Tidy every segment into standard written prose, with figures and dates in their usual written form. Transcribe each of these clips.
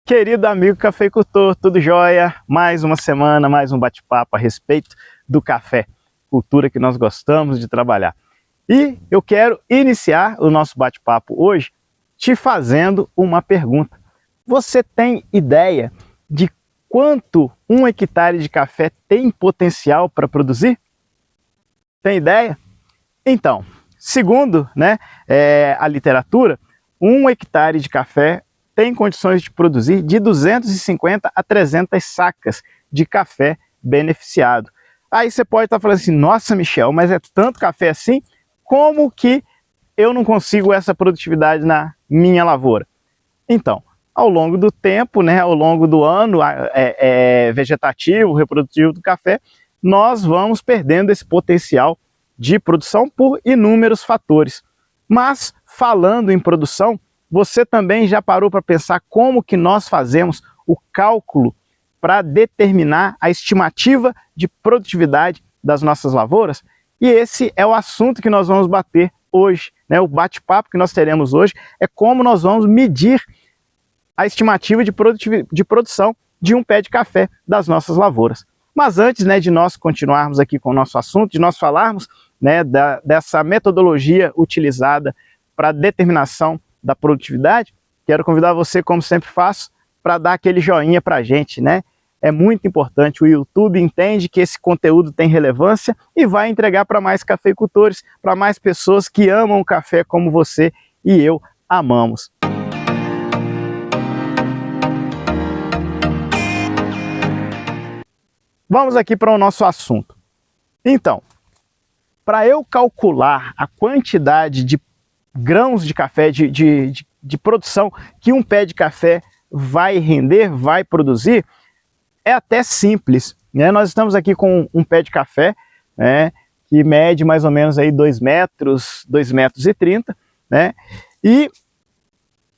Querido amigo cafeicultor, tudo jóia? Mais uma semana, mais um bate-papo a respeito do café, cultura que nós gostamos de trabalhar. E eu quero iniciar o nosso bate-papo hoje te fazendo uma pergunta. Você tem ideia de quanto um hectare de café tem potencial para produzir? Tem ideia? Então, segundo a literatura, um hectare de café tem condições de produzir de 250 a 300 sacas de café beneficiado. Aí você pode estar falando assim, nossa Michel, mas é tanto café assim? Como que eu não consigo essa produtividade na minha lavoura? Então, ao longo do tempo, ao longo do ano vegetativo, reprodutivo do café, nós vamos perdendo esse potencial de produção por inúmeros fatores. Mas, falando em produção, você também já parou para pensar como que nós fazemos o cálculo para determinar a estimativa de produtividade das nossas lavouras? E esse é o assunto que nós vamos bater hoje, o bate-papo que nós teremos hoje é como nós vamos medir a estimativa de produção de um pé de café das nossas lavouras. Mas antes de nós continuarmos aqui com o nosso assunto, de nós falarmos dessa metodologia utilizada para determinação da produtividade, quero convidar você, como sempre faço, para dar aquele joinha para a gente, É muito importante, o YouTube entende que esse conteúdo tem relevância e vai entregar para mais cafeicultores, para mais pessoas que amam o café como você e eu amamos. Vamos aqui para o nosso assunto. Então, para eu calcular a quantidade de grãos de café, de produção que um pé de café vai render, vai produzir, é até simples. Nós estamos aqui com um pé de café que mede mais ou menos aí 2 metros, 2,30 metros, e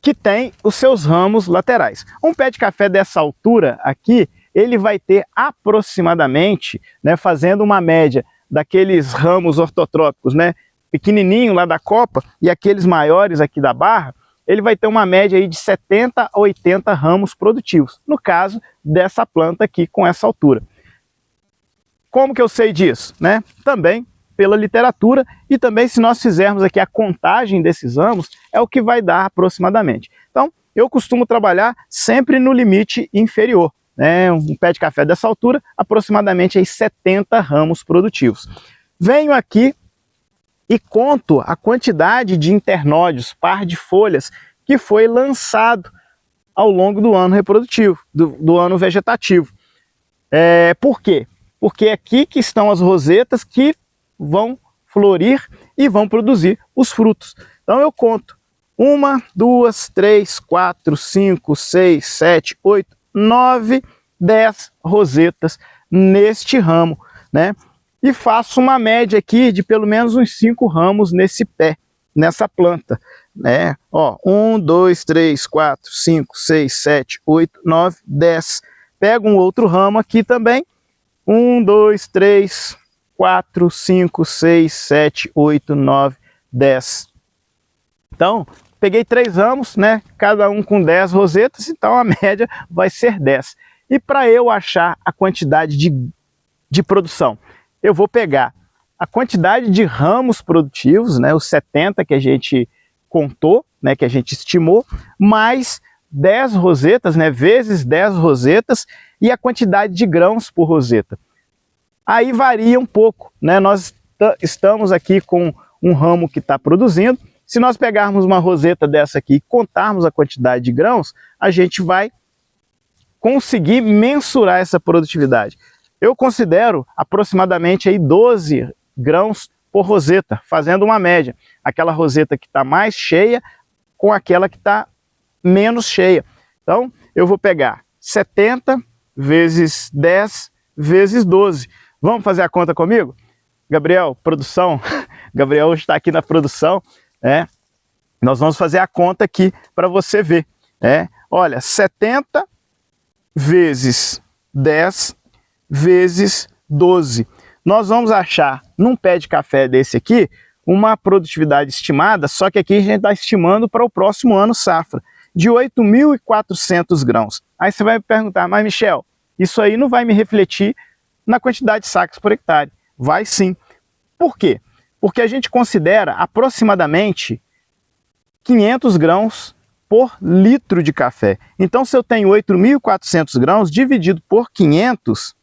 que tem os seus ramos laterais. Um pé de café dessa altura aqui, ele vai ter aproximadamente, fazendo uma média daqueles ramos ortotrópicos, pequenininho lá da copa e aqueles maiores aqui da barra, ele vai ter uma média aí de 70 a 80 ramos produtivos, no caso dessa planta aqui com essa altura. Como que eu sei disso? Também pela literatura e também se nós fizermos aqui a contagem desses ramos, é o que vai dar aproximadamente. Então, eu costumo trabalhar sempre no limite inferior, um pé de café dessa altura, aproximadamente aí 70 ramos produtivos. Venho aqui e conto a quantidade de internódios, par de folhas, que foi lançado ao longo do ano reprodutivo, do ano vegetativo. Por quê? Porque é aqui que estão as rosetas que vão florir e vão produzir os frutos. Então eu conto 1, 2, 3, 4, 5, 6, 7, 8, 9, 10 rosetas neste ramo, e faço uma média aqui de pelo menos uns 5 ramos nesse pé, nessa planta. 1, 2, 3, 4, 5, 6, 7, 8, 9, 10. Pego um outro ramo aqui também. 1, 2, 3, 4, 5, 6, 7, 8, 9, 10. Então, peguei 3 ramos, cada um com 10 rosetas, então a média vai ser 10. E para eu achar a quantidade de produção, eu vou pegar a quantidade de ramos produtivos, os 70 que a gente contou, que a gente estimou, mais 10 rosetas, vezes 10 rosetas, e a quantidade de grãos por roseta. Aí varia um pouco, nós estamos aqui com um ramo que está produzindo. Se nós pegarmos uma roseta dessa aqui e contarmos a quantidade de grãos, a gente vai conseguir mensurar essa produtividade. Eu considero aproximadamente aí 12 grãos por roseta, fazendo uma média. Aquela roseta que está mais cheia com aquela que está menos cheia. Então, eu vou pegar 70 vezes 10 vezes 12. Vamos fazer a conta comigo? Gabriel, produção. Gabriel hoje está aqui na produção. Nós vamos fazer a conta aqui para você ver. Olha, 70 vezes 10 vezes 12. Nós vamos achar num pé de café desse aqui uma produtividade estimada, só que aqui a gente está estimando para o próximo ano safra. de 8.400 grãos. Aí você vai me perguntar, mas Michel, isso aí não vai me refletir na quantidade de sacas por hectare? Vai sim. Por quê? Porque a gente considera aproximadamente 500 grãos por litro de café. Então, se eu tenho 8.400 grãos dividido por 500,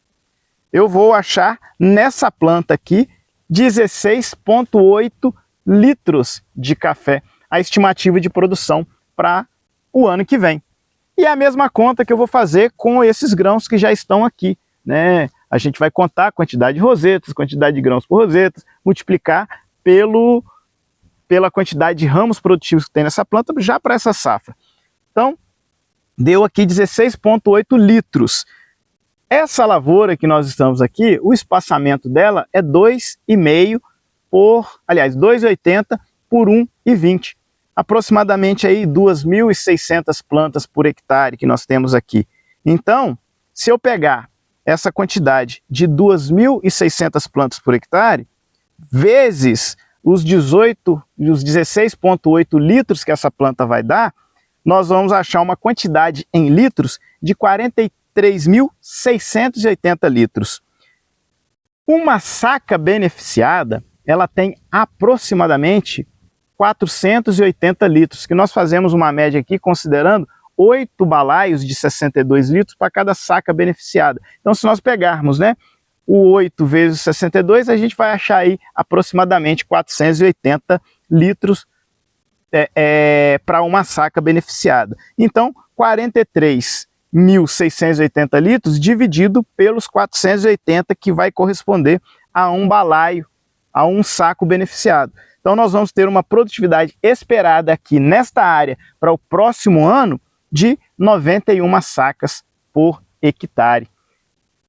eu vou achar nessa planta aqui 16,8 litros de café, a estimativa de produção para o ano que vem. E é a mesma conta que eu vou fazer com esses grãos que já estão aqui, né? A gente vai contar a quantidade de rosetas, quantidade de grãos por rosetas, multiplicar pela quantidade de ramos produtivos que tem nessa planta já para essa safra. Então, deu aqui 16,8 litros. Essa lavoura que nós estamos aqui, o espaçamento dela é 2,5 2,80 por 1,20. Aproximadamente aí 2.600 plantas por hectare que nós temos aqui. Então, se eu pegar essa quantidade de 2.600 plantas por hectare, vezes os 16,8 litros que essa planta vai dar, nós vamos achar uma quantidade em litros de 43.680 litros. Uma saca beneficiada, ela tem aproximadamente 480 litros, que nós fazemos uma média aqui considerando 8 balaios de 62 litros para cada saca beneficiada. Então, se nós pegarmos, né, o 8 vezes 62, a gente vai achar aí aproximadamente 480 litros para uma saca beneficiada. Então, 43.680 litros dividido pelos 480, que vai corresponder a um balaio, a um saco beneficiado. Então, nós vamos ter uma produtividade esperada aqui nesta área para o próximo ano de 91 sacas por hectare.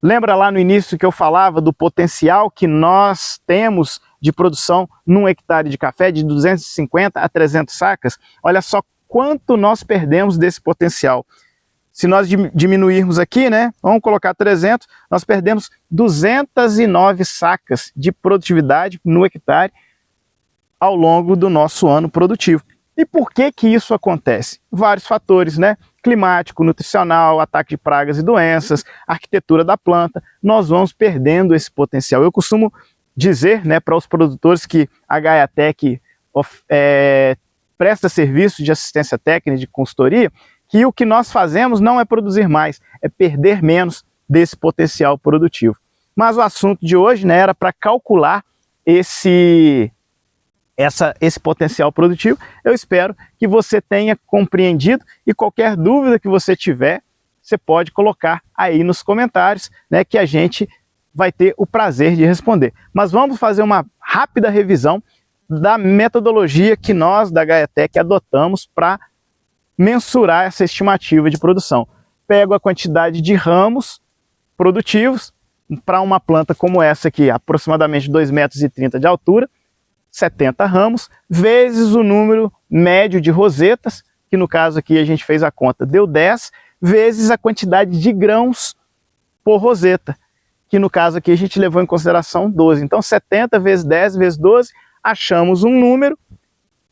Lembra lá no início que eu falava do potencial que nós temos de produção num hectare de café de 250 a 300 sacas? Olha só quanto nós perdemos desse potencial. Se nós diminuirmos aqui, né, vamos colocar 300, nós perdemos 209 sacas de produtividade no hectare ao longo do nosso ano produtivo. E por que que isso acontece? Vários fatores, né? Climático, nutricional, ataque de pragas e doenças, arquitetura da planta. Nós vamos perdendo esse potencial. Eu costumo dizer, né, para os produtores que a Gaiatec presta serviço de assistência técnica, de consultoria, que o que nós fazemos não é produzir mais, é perder menos desse potencial produtivo. Mas o assunto de hoje, né, era para calcular esse potencial produtivo. Eu espero que você tenha compreendido, e qualquer dúvida que você tiver, você pode colocar aí nos comentários, né, que a gente vai ter o prazer de responder. Mas vamos fazer uma rápida revisão da metodologia que nós da Gaiatec adotamos para mensurar essa estimativa de produção. Pego a quantidade de ramos produtivos para uma planta como essa aqui, aproximadamente 2,30 metros de altura, 70 ramos, vezes o número médio de rosetas, que no caso aqui a gente fez a conta, deu 10, vezes a quantidade de grãos por roseta, que no caso aqui a gente levou em consideração 12. Então 70 vezes 10 vezes 12, achamos um número,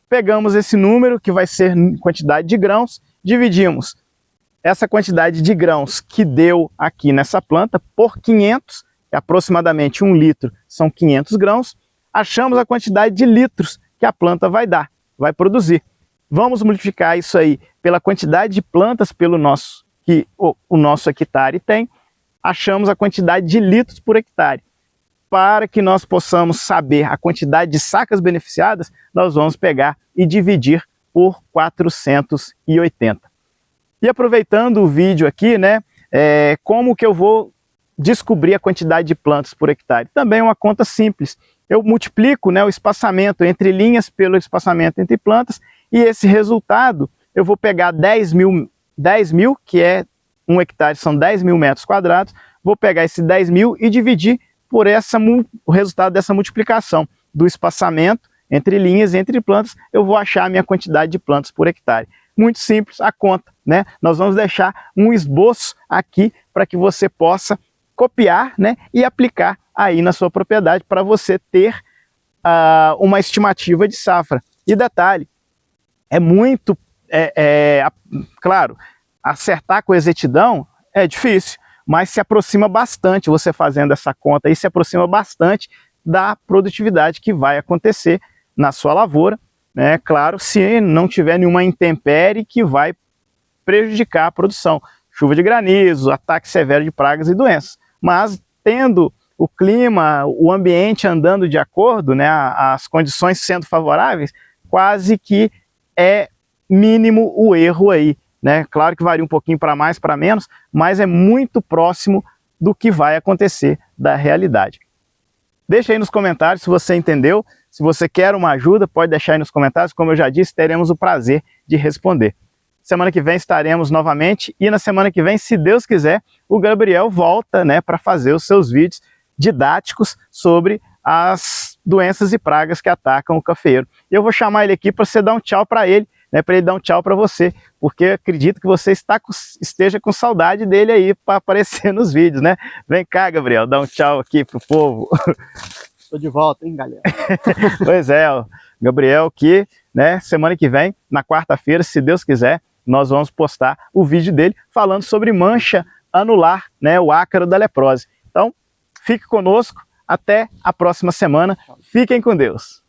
pegamos esse número, que vai ser quantidade de grãos, dividimos essa quantidade de grãos que deu aqui nessa planta por 500, aproximadamente 1 litro são 500 grãos, achamos a quantidade de litros que a planta vai dar, vai produzir. Vamos multiplicar isso aí pela quantidade de plantas que o nosso hectare tem, achamos a quantidade de litros por hectare. Para que nós possamos saber a quantidade de sacas beneficiadas, nós vamos pegar e dividir por 480. E aproveitando o vídeo aqui, né, como que eu vou descobrir a quantidade de plantas por hectare? Também é uma conta simples. Eu multiplico, né, o espaçamento entre linhas pelo espaçamento entre plantas, e esse resultado eu vou pegar 10 mil, que é um hectare, são 10 mil metros quadrados, vou pegar esse 10 mil e dividir por o resultado dessa multiplicação do espaçamento entre linhas e entre plantas, eu vou achar a minha quantidade de plantas por hectare. Muito simples a conta, né? Nós vamos deixar um esboço aqui para que você possa copiar, né, e aplicar aí na sua propriedade para você ter uma estimativa de safra. E detalhe, é muito claro, acertar com exatidão é difícil, mas se aproxima bastante, você fazendo essa conta aí, se aproxima bastante da produtividade que vai acontecer na sua lavoura, né? Claro, se não tiver nenhuma intempérie que vai prejudicar a produção, chuva de granizo, ataque severo de pragas e doenças, mas tendo o clima, o ambiente andando de acordo, né, as condições sendo favoráveis, quase que é mínimo o erro aí, né? Claro que varia um pouquinho para mais, para menos, mas é muito próximo do que vai acontecer da realidade. Deixa aí nos comentários se você entendeu, se você quer uma ajuda, pode deixar aí nos comentários, como eu já disse, teremos o prazer de responder. Semana que vem estaremos novamente e na semana que vem, se Deus quiser, o Gabriel volta, né, para fazer os seus vídeos didáticos sobre as doenças e pragas que atacam o cafeeiro. E eu vou chamar ele aqui para você dar um tchau para ele, né, para ele dar um tchau para você, porque acredito que você esteja com saudade dele aí para aparecer nos vídeos, né? Vem cá, Gabriel, dá um tchau aqui pro povo. Estou de volta, hein, galera? Pois é, ó, Gabriel que, né, semana que vem, na quarta-feira, se Deus quiser, nós vamos postar o vídeo dele falando sobre mancha anular, né, o ácaro da leprose. Então, fique conosco, até a próxima semana. Fiquem com Deus.